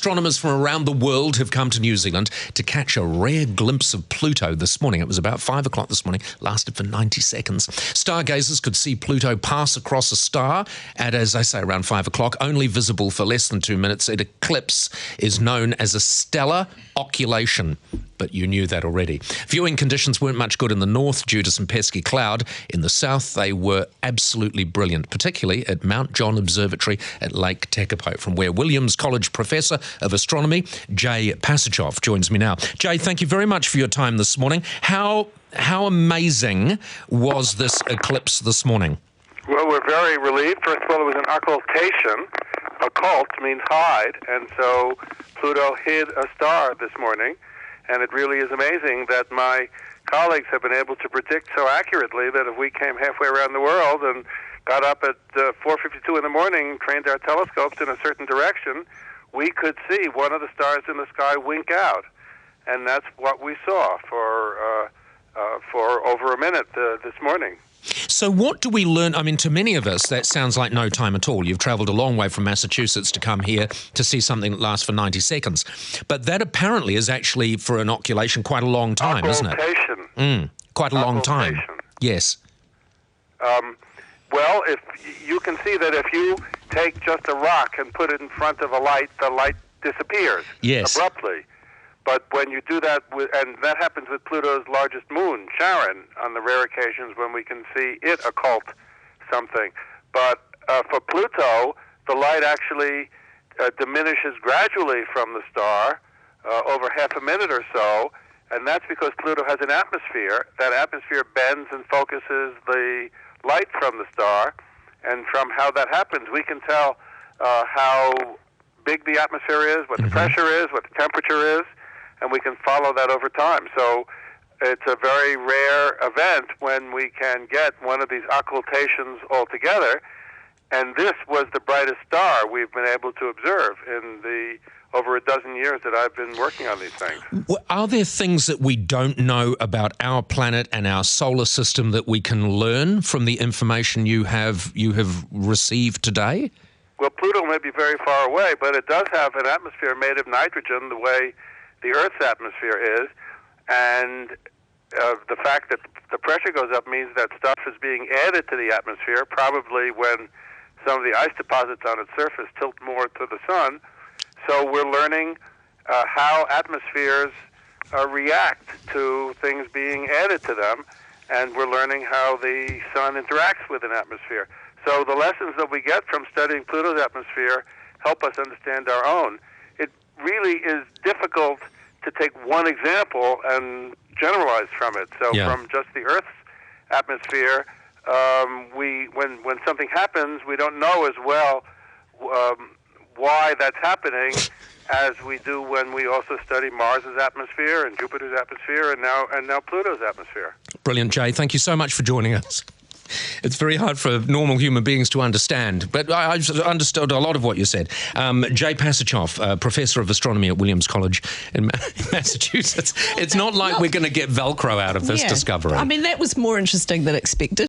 Astronomers from around the world have come to New Zealand to catch a rare glimpse of Pluto this morning. It was about 5 o'clock this morning, lasted for 90 seconds. Stargazers could see Pluto pass across a star at, as I say, around 5 o'clock, only visible for less than 2 minutes. An eclipse is known as a stellar occultation, but you knew that already. Viewing conditions weren't much good in the north due to some pesky cloud. In the south, they were absolutely brilliant, particularly at Mt John Observatory at Lake Tekapo, from where Williams College Professor of Astronomy, Jay Pasachoff, joins me now. Jay, thank you very much for your time this morning. How amazing was this eclipse this morning? Well, we're very relieved. First of all, it was an occultation. Occult means hide, and so Pluto hid a star this morning. And it really is amazing that my colleagues have been able to predict so accurately that if we came halfway around the world and got up at 4:52 in the morning, trained our telescopes in a certain direction, we could see one of the stars in the sky wink out. And that's what we saw for over a minute this morning. So what do we learn? I mean, to many of us, that sounds like no time at all. You've travelled a long way from Massachusetts to come here to see something that lasts for 90 seconds. But that apparently is actually, for an occultation, quite a long time, isn't it? Occultation. Quite a long time. Yes. Well, if you can see that if you take just a rock and put it in front of a light, the light disappears abruptly. But when you do that, and that happens with Pluto's largest moon, Charon, on the rare occasions when we can see it occult something. But for Pluto, the light actually diminishes gradually from the star over half a minute or so, and that's because Pluto has an atmosphere. That atmosphere bends and focuses the light from the star, and from how that happens, we can tell how big the atmosphere is, what the pressure is, what the temperature is, and we can follow that over time. So it's a very rare event when we can get one of these occultations all together, and this was the brightest star we've been able to observe in the over a dozen years that I've been working on these things. Are there things that we don't know about our planet and our solar system that we can learn from the information you have received today? Well, Pluto may be very far away, but it does have an atmosphere made of nitrogen the way the Earth's atmosphere is, and the fact that the pressure goes up means that stuff is being added to the atmosphere, probably when some of the ice deposits on its surface tilt more to the sun. So we're learning how atmospheres react to things being added to them, and we're learning how the sun interacts with an atmosphere. So the lessons that we get from studying Pluto's atmosphere help us understand our own. It really is difficult to take one example and generalize from it. So from just the Earth's atmosphere, when something happens, we don't know as well why that's happening as we do when we also study Mars's atmosphere and Jupiter's atmosphere and now Pluto's atmosphere. Brilliant, Jay. Thank you so much for joining us. It's very hard for normal human beings to understand, but I understood a lot of what you said. Jay Pasachoff, Professor of Astronomy at Williams College in Massachusetts. It's not like we're going to get Velcro out of this discovery. I mean, that was more interesting than expected.